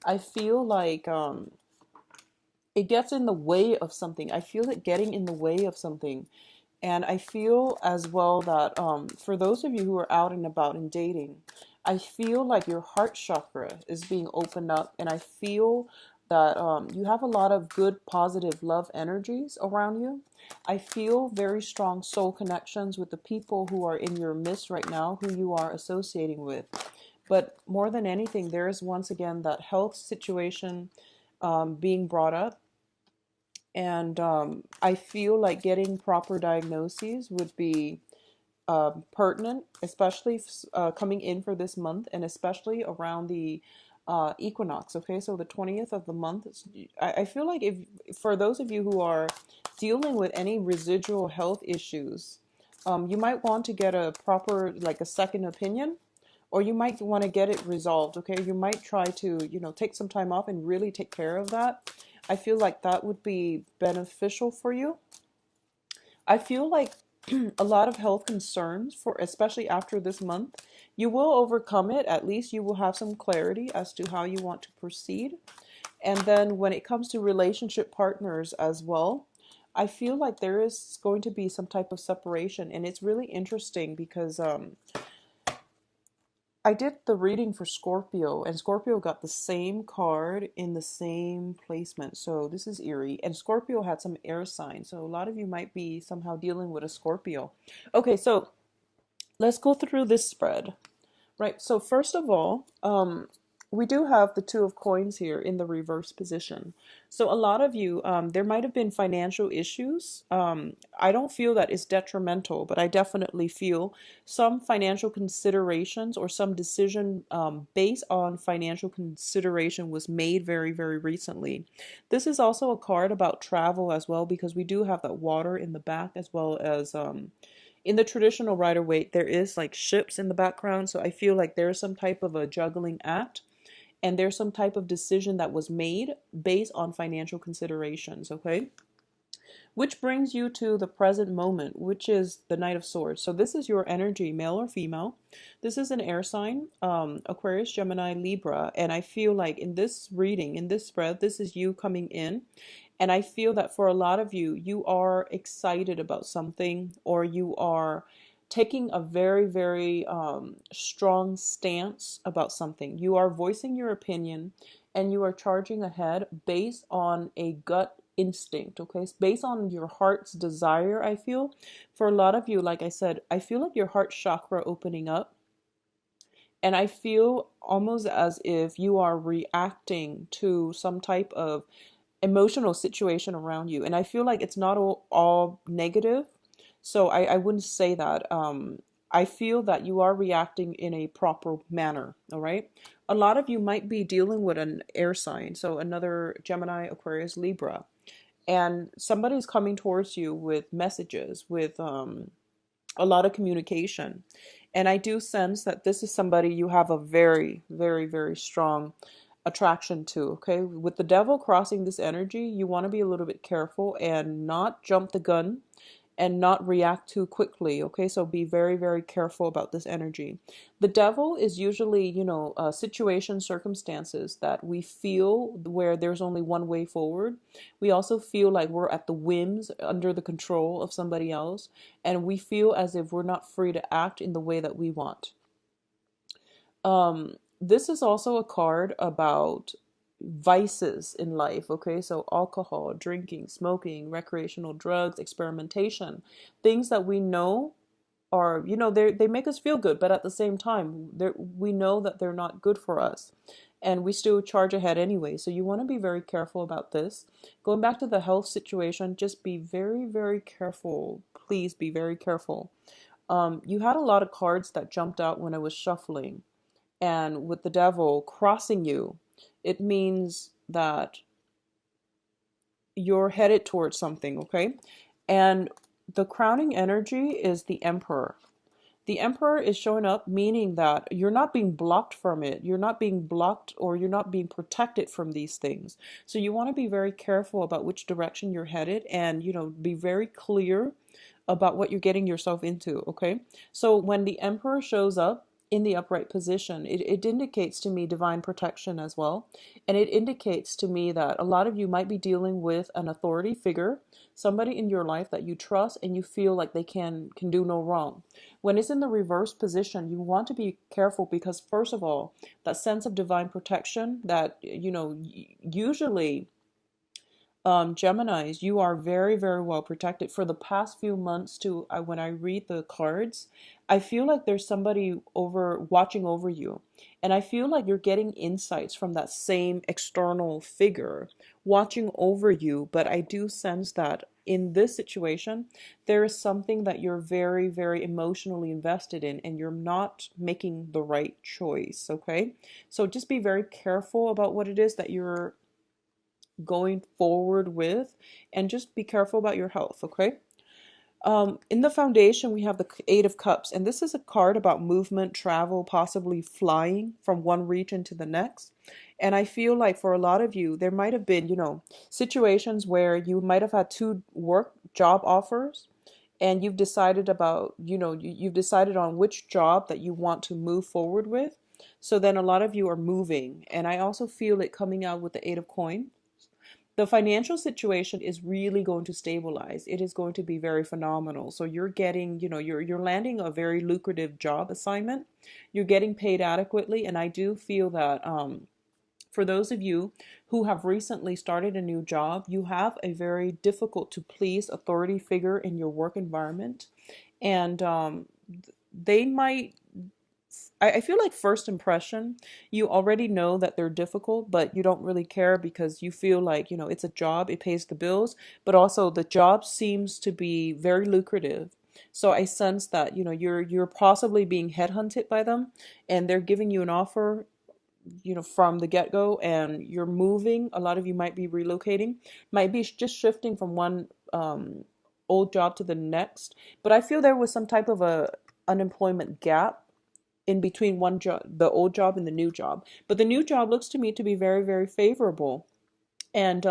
I feel like it gets in the way of something. I feel it getting in the way of something. And I feel as well that for those of you who are out and about and dating, I feel like your heart chakra is being opened up. And I feel that you have a lot of good, positive love energies around you. I feel very strong soul connections with the people who are in your midst right now, who you are associating with. But more than anything, there is once again that health situation being brought up. And I feel like getting proper diagnoses would be pertinent, especially coming in for this month and especially around the equinox. Okay, so the 20th of the month. I feel like if for those of you who are dealing with any residual health issues, you might want to get a proper, like a second opinion, or you might want to get it resolved. Okay, you might try to, take some time off and really take care of that. I feel like that would be beneficial for you. I feel like a lot of health concerns, for especially after this month, you will overcome it. At least you will have some clarity as to how you want to proceed. And then when it comes to relationship partners as well, I feel like there is going to be some type of separation. And it's really interesting because I did the reading for Scorpio, and Scorpio got the same card in the same placement. So this is eerie. And Scorpio had some air signs. So a lot of you might be somehow dealing with a Scorpio. Okay, so let's go through this spread. Right. So first of all, we do have the Two of Coins here in the reverse position. So a lot of you, there might have been financial issues. I don't feel that it's detrimental, but I definitely feel some financial considerations or some decision based on financial consideration was made very, very recently. This is also a card about travel as well, because we do have that water in the back, as well as in the traditional Rider Waite, there is like ships in the background. So I feel like there's some type of a juggling act, and there's some type of decision that was made based on financial considerations. Okay. Which brings you to the present moment, which is the Knight of Swords. So this is your energy, male or female. This is an air sign, Aquarius, Gemini, Libra. And I feel like in this reading, in this spread, this is you coming in. And I feel that for a lot of you, you are excited about something, or you are taking a very, very strong stance about something. You are voicing your opinion, and you are charging ahead based on a gut instinct. Okay, it's based on your heart's desire. I feel for a lot of you, like I said, I feel like your heart chakra opening up, and I feel almost as if you are reacting to some type of emotional situation around you. And I feel like it's not all negative. So I wouldn't say that. I feel that you are reacting in a proper manner. All right. A lot of you might be dealing with an air sign. So another Gemini, Aquarius, Libra. And somebody's coming towards you with messages, with a lot of communication. And I do sense that this is somebody you have a very, very, very strong attraction to. Okay, with the devil crossing this energy, you want to be a little bit careful and not jump the gun and not react too quickly. Okay, so be very, very careful about this energy. The devil is usually, situations, circumstances that we feel where there's only one way forward. We also feel like we're at the whims, under the control of somebody else, and we feel as if we're not free to act in the way that we want. This is also a card about vices in life. Okay, so alcohol, drinking, smoking, recreational drugs, experimentation, things that we know are, they make us feel good, but at the same time, we know that they're not good for us, and we still charge ahead anyway. So you want to be very careful about this. Going back to the health situation, just be very, very careful. Please be very careful. You had a lot of cards that jumped out when I was shuffling, and with the devil crossing you, it means that you're headed towards something. Okay, and the crowning energy is the Emperor. The Emperor is showing up, meaning that you're not being blocked from it. You're not being blocked, or you're not being protected from these things. So you want to be very careful about which direction you're headed, and be very clear about what you're getting yourself into. Okay, so when the Emperor shows up, in the upright position, it indicates to me divine protection as well. And it indicates to me that a lot of you might be dealing with an authority figure, somebody in your life that you trust and you feel like they can do no wrong. When it's in the reverse position, you want to be careful because first of all, that sense of divine protection that, usually Geminis, you are very, very well protected. For the past few months, too, when I read the cards, I feel like there's somebody over watching over you. And I feel like you're getting insights from that same external figure watching over you. But I do sense that in this situation, there is something that you're very, very emotionally invested in, and you're not making the right choice. Okay. So just be very careful about what it is that you're going forward with, and just be careful about your health. Okay. In the foundation, we have the Eight of Cups, and this is a card about movement, travel, possibly flying from one region to the next. And I feel like for a lot of you, there might have been, situations where you might have had two work job offers, and you've decided about, you've decided on which job that you want to move forward with. So then a lot of you are moving, and I also feel it coming out with the Eight of Coins. The financial situation is really going to stabilize. It is going to be very phenomenal. So you're getting, you're landing a very lucrative job assignment. You're getting paid adequately, and I do feel that for those of you who have recently started a new job, you have a very difficult to please authority figure in your work environment, and they might, I feel like first impression, you already know that they're difficult, but you don't really care because you feel like, it's a job, it pays the bills, but also the job seems to be very lucrative. So I sense that, you're possibly being headhunted by them, and they're giving you an offer, from the get-go, and you're moving. A lot of you might be relocating, might be just shifting from one old job to the next. But I feel there was some type of a unemployment gap in between one job, the old job and the new job. But the new job looks to me to be very, very favorable. And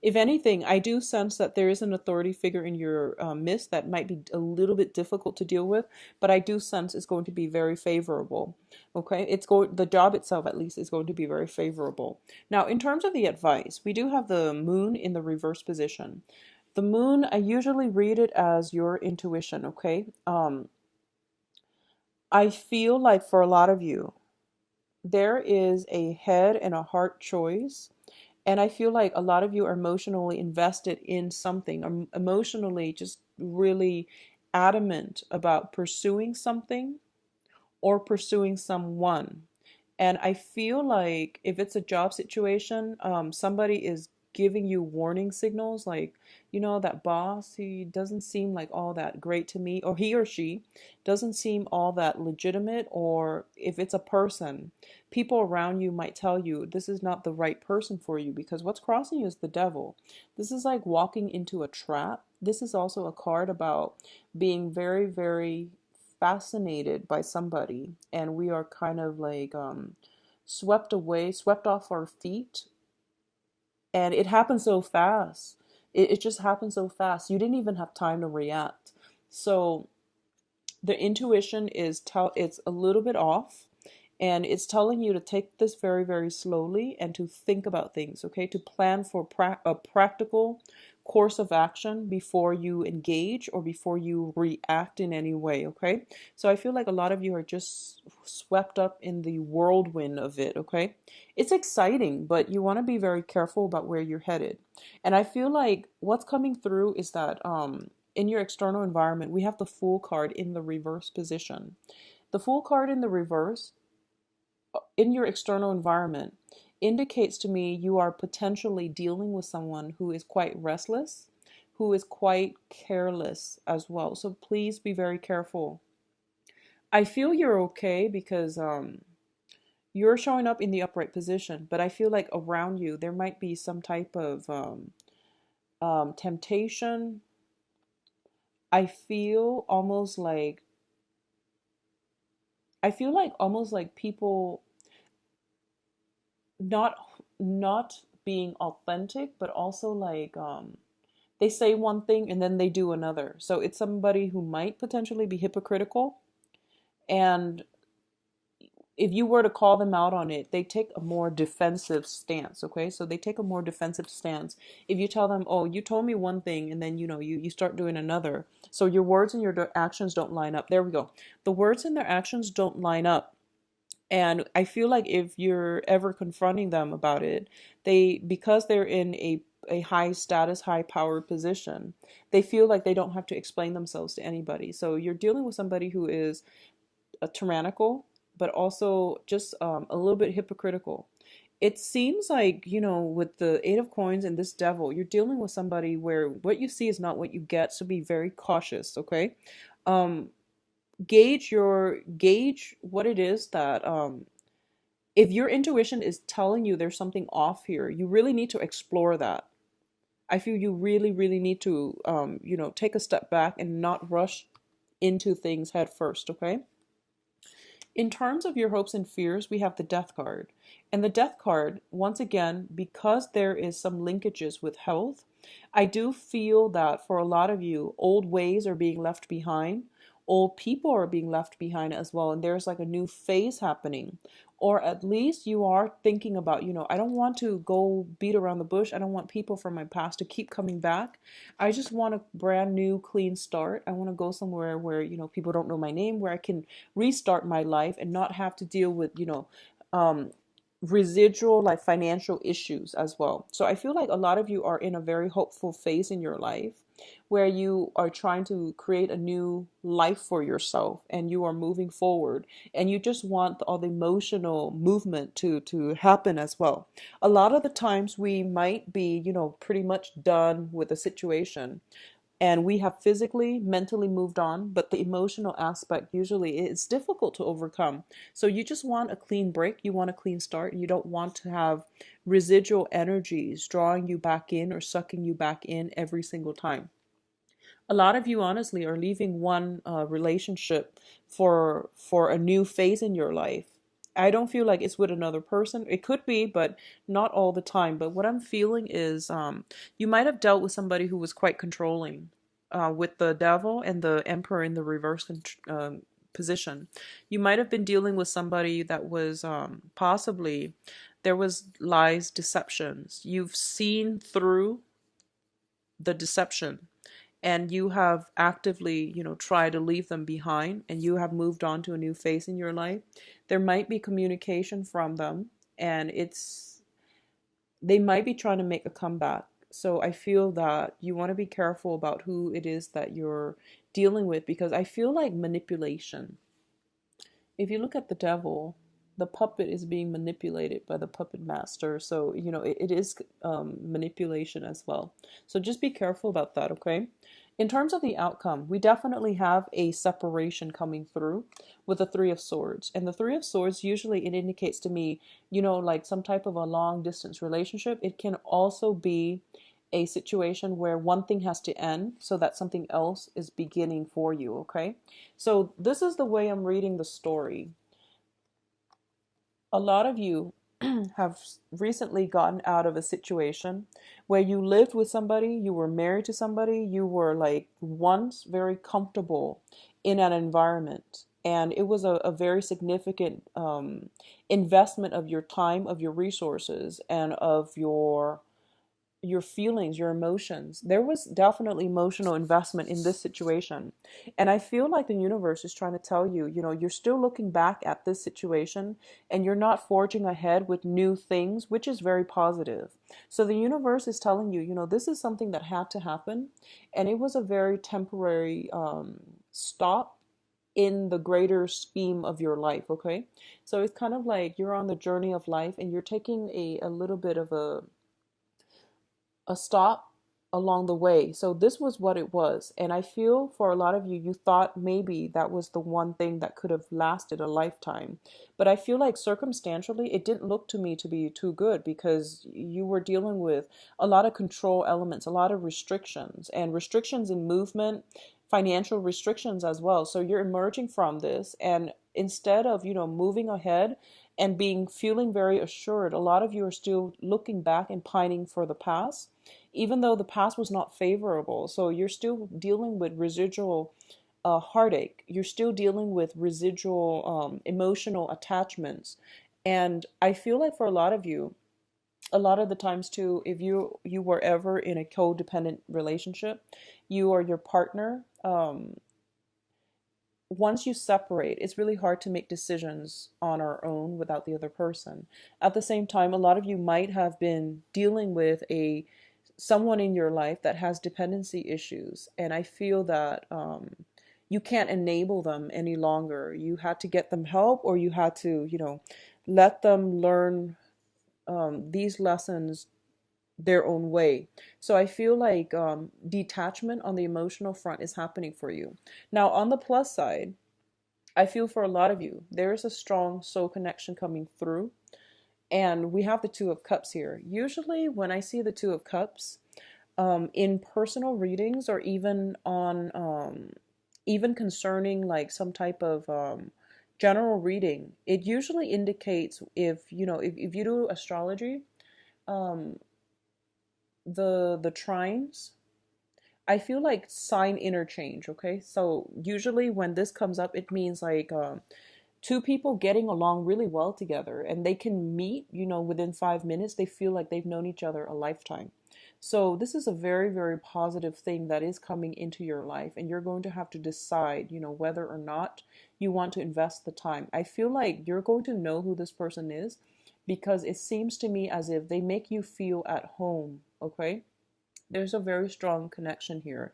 if anything, I do sense that there is an authority figure in your midst that might be a little bit difficult to deal with, but I do sense it's going to be very favorable. Okay, the job itself at least is going to be very favorable. Now, in terms of the advice, we do have the moon in the reverse position. The moon, I usually read it as your intuition. Okay, I feel like for a lot of you, there is a head and a heart choice. And I feel like a lot of you are emotionally invested in something, emotionally just really adamant about pursuing something or pursuing someone. And I feel like if it's a job situation, somebody is giving you warning signals like, that boss, he doesn't seem like all that great to me, or he or she doesn't seem all that legitimate. Or if it's a person, people around you might tell you this is not the right person for you because what's crossing you is the devil. This is like walking into a trap. This is also a card about being very, very fascinated by somebody, and we are kind of like swept away, swept off our feet, and it happened so fast. It just happened so fast. You didn't even have time to react. So the intuition it's a little bit off, and it's telling you to take this very, very slowly and to think about things, okay? To plan for a practical course of action before you engage or before you react in any way, okay? So I feel like a lot of you are just swept up in the whirlwind of it, okay? It's exciting, but you want to be very careful about where you're headed. And I feel like what's coming through is that in your external environment, we have the Fool card in the reverse position. The Fool card in the reverse in your external environment indicates to me you are potentially dealing with someone who is quite restless, who is quite careless as well. So please be very careful. I feel you're okay because you're showing up in the upright position, but I feel like around you there might be some type of temptation. I feel almost like almost like people not not being authentic, but also like they say one thing and then they do another. So it's somebody who might potentially be hypocritical, and if you were to call them out on it, they take a more defensive stance. Okay, so they take a more defensive stance. If you tell them, oh, you told me one thing, and then you start doing another, so your words and your actions don't line up. There we go. The words and their actions don't line up. And I feel like if you're ever confronting them about it, they, because they're in a high status, high power position, they feel like they don't have to explain themselves to anybody. So you're dealing with somebody who is a tyrannical, but also just a little bit hypocritical. It seems like, with the Eight of Coins and this devil, you're dealing with somebody where what you see is not what you get. So be very cautious, okay? Um, gauge what it is that if your intuition is telling you there's something off here, you really need to explore that. I feel you really, really need to, take a step back and not rush into things head first, okay? In terms of your hopes and fears, we have the Death card. And the Death card, once again, because there is some linkages with health, I do feel that for a lot of you, old ways are being left behind. Old people are being left behind as well. And there's like a new phase happening. Or at least you are thinking about, I don't want to go beat around the bush. I don't want people from my past to keep coming back. I just want a brand new, clean start. I want to go somewhere where, people don't know my name, where I can restart my life and not have to deal with, um, residual like financial issues as well. So I feel like a lot of you are in a very hopeful phase in your life where you are trying to create a new life for yourself and you are moving forward and you just want all the emotional movement to happen as well. A lot of the times we might be, pretty much done with a situation and we have physically, mentally moved on, but the emotional aspect usually is difficult to overcome. So you just want a clean break, you want a clean start. You don't want to have residual energies drawing you back in or sucking you back in every single time. A lot of you honestly are leaving one relationship for a new phase in your life. I don't feel like it's with another person. It could be, but not all the time. But what I'm feeling is you might have dealt with somebody who was quite controlling, with the devil and the emperor in the reverse position. You might have been dealing with somebody that was possibly, there was lies, deceptions. You've seen through the deception and you have actively, tried to leave them behind and you have moved on to a new phase in your life. There might be communication from them and they might be trying to make a comeback. So I feel that you want to be careful about who it is that you're dealing with, because I feel like manipulation. If you look at the devil, the puppet is being manipulated by the puppet master. So, it is manipulation as well. So just be careful about that, okay? In terms of the outcome, we definitely have a separation coming through with the Three of Swords. And the Three of Swords, usually it indicates to me, like some type of a long distance relationship. It can also be a situation where one thing has to end so that something else is beginning for you, okay? So this is the way I'm reading the story. A lot of you have recently gotten out of a situation where you lived with somebody, you were married to somebody, you were like once very comfortable in an environment. And it was a very significant investment of your time, of your resources, and of your feelings, your emotions. There was definitely emotional investment in this situation. And I feel like the universe is trying to tell you, you're still looking back at this situation and you're not forging ahead with new things, which is very positive. So the universe is telling you, this is something that had to happen. And it was a very temporary stop in the greater scheme of your life, okay? So it's kind of like you're on the journey of life and you're taking a little bit of a stop along the way. So this was what it was. And I feel for a lot of you, you thought maybe that was the one thing that could have lasted a lifetime. But I feel like circumstantially, it didn't look to me to be too good because you were dealing with a lot of control elements, a lot of restrictions and restrictions in movement, financial restrictions as well. So you're emerging from this and instead of, moving ahead and feeling very assured, a lot of you are still looking back and pining for the past even though the past was not favorable. So you're still dealing with residual heartache. You're still dealing with residual emotional attachments. And I feel like for a lot of you, a lot of the times too, if you were ever in a codependent relationship, you or your partner, once you separate, it's really hard to make decisions on our own without the other person. At the same time, a lot of you might have been dealing with a someone in your life that has dependency issues, and I feel that you can't enable them any longer. You had to get them help, or you had to, let them learn these lessons their own way. So I feel like detachment on the emotional front is happening for you. Now, on the plus side, I feel for a lot of you, there is a strong soul connection coming through. And we have the Two of Cups here. Usually, when I see the Two of Cups in personal readings, or even on, even concerning like some type of general reading, it usually indicates if you do astrology, um, the trines, I feel like sign interchange. Okay, so usually when this comes up, it means like two people getting along really well together, and they can meet, within 5 minutes. They feel like they've known each other a lifetime. So this is a very, very positive thing that is coming into your life, and you're going to have to decide, whether or not you want to invest the time. I feel like you're going to know who this person is, because it seems to me as if they make you feel at home. Okay, there's a very strong connection here.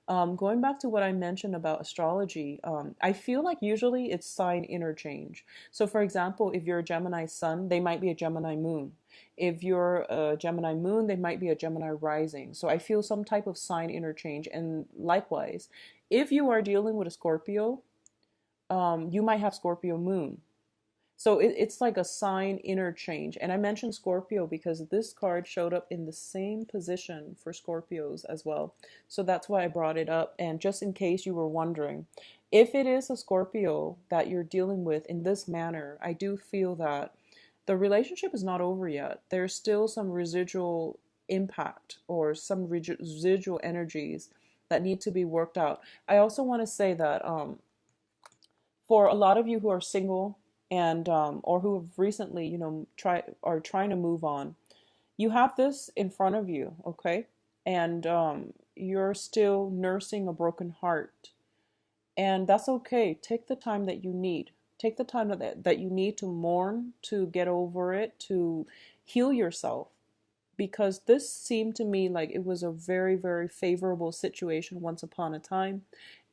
Going back to what I mentioned about astrology, I feel like usually it's sign interchange. So, for example, if you're a Gemini sun, they might be a Gemini moon. If you're a Gemini moon, they might be a Gemini rising. So, I feel some type of sign interchange. And likewise, if you are dealing with a Scorpio, you might have Scorpio moon. So it's like a sign interchange. And I mentioned Scorpio because this card showed up in the same position for Scorpios as well. So that's why I brought it up. And just in case you were wondering, if it is a Scorpio that you're dealing with in this manner, I do feel that the relationship is not over yet. There's still some residual impact, or some residual energies that need to be worked out. I also want to say that for a lot of you who are single, and or who have recently, are trying to move on, you have this in front of you. Okay, and you're still nursing a broken heart, and that's okay. Take the time that you need. Take the time that you need to mourn, to get over it, to heal yourself, because this seemed to me like it was a very, very favorable situation once upon a time.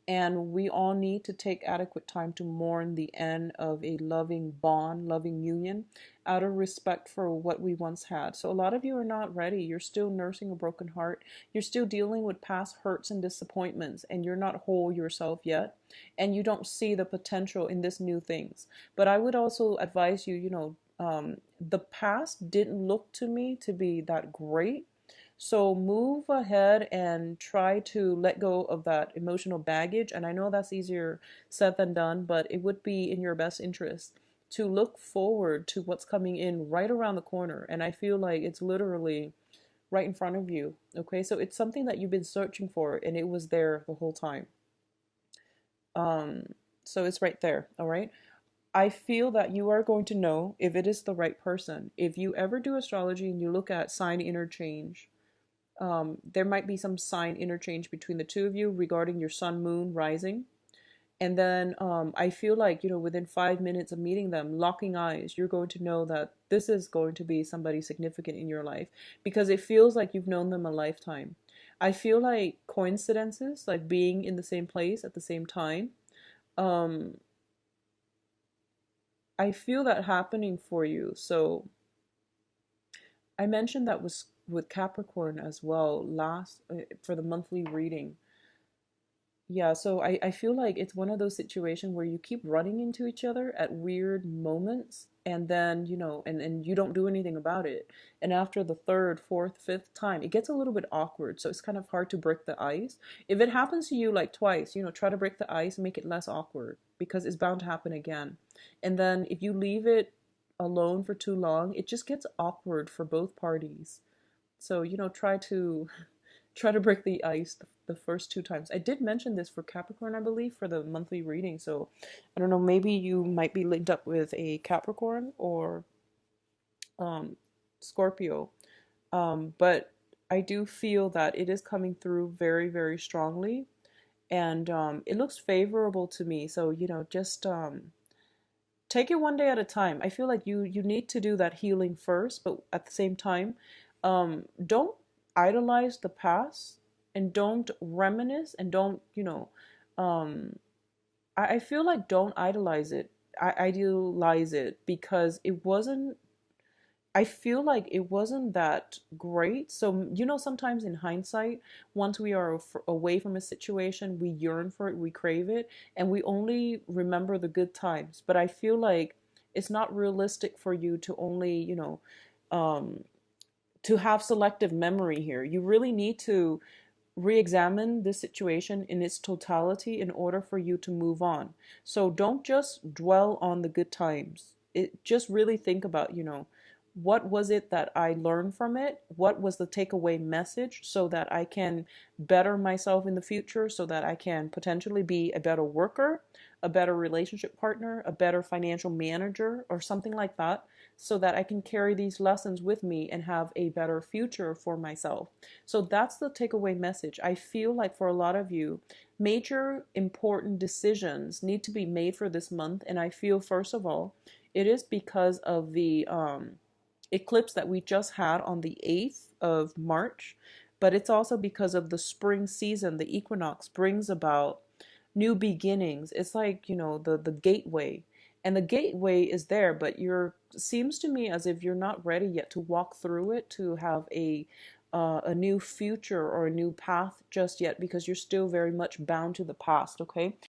And we all need to take adequate time to mourn the end of a loving bond, loving union, out of respect for what we once had. So a lot of you are not ready. You're still nursing a broken heart. You're still dealing with past hurts and disappointments, and you're not whole yourself yet. And you don't see the potential in this new things. But I would also advise you, the past didn't look to me to be that great. So move ahead and try to let go of that emotional baggage. And I know that's easier said than done, but it would be in your best interest to look forward to what's coming in right around the corner. And I feel like it's literally right in front of you. Okay, so it's something that you've been searching for, and it was there the whole time. So it's right there. All right. I feel that you are going to know if it is the right person. If you ever do astrology and you look at sign interchange, there might be some sign interchange between the two of you regarding your sun, moon, rising. And then I feel like, within 5 minutes of meeting them, locking eyes, you're going to know that this is going to be somebody significant in your life, because it feels like you've known them a lifetime. I feel like coincidences, like being in the same place at the same time, um, I feel that happening for you. So I mentioned that was with Capricorn as well last for the monthly reading. Yeah, so I feel like it's one of those situations where you keep running into each other at weird moments, and then, and you don't do anything about it. And after the third, fourth, fifth time, it gets a little bit awkward. So it's kind of hard to break the ice. If it happens to you like twice, try to break the ice and make it less awkward, because it's bound to happen again. And then if you leave it alone for too long, it just gets awkward for both parties. So, try to Try to break the ice the first two times. I did mention this for Capricorn, I believe, for the monthly reading. So I don't know, maybe you might be linked up with a Capricorn or um, Scorpio. But I do feel that it is coming through very, very strongly. And it looks favorable to me. So, just take it one day at a time. I feel like you need to do that healing first, but at the same time, don't idolize the past and don't reminisce and don't, I feel like don't idolize it. I idealize it because it wasn't, I feel like it wasn't that great. So, sometimes in hindsight, once we are away from a situation, we yearn for it, we crave it, and we only remember the good times. But I feel like it's not realistic for you to only, um, to have selective memory here. You really need to re-examine this situation in its totality in order for you to move on. So don't just dwell on the good times. It just really think about, what was it that I learned from it? What was the takeaway message so that I can better myself in the future, so that I can potentially be a better worker, a better relationship partner, a better financial manager, or something like that, so that I can carry these lessons with me and have a better future for myself. So that's the takeaway message. I feel like for a lot of you, major important decisions need to be made for this month. And I feel, first of all, it is because of the eclipse that we just had on the 8th of March, but it's also because of the spring season. The equinox brings about new beginnings. It's like, the gateway. And the gateway is there, but seems to me as if you're not ready yet to walk through it, to have a new future or a new path just yet, because you're still very much bound to the past, okay?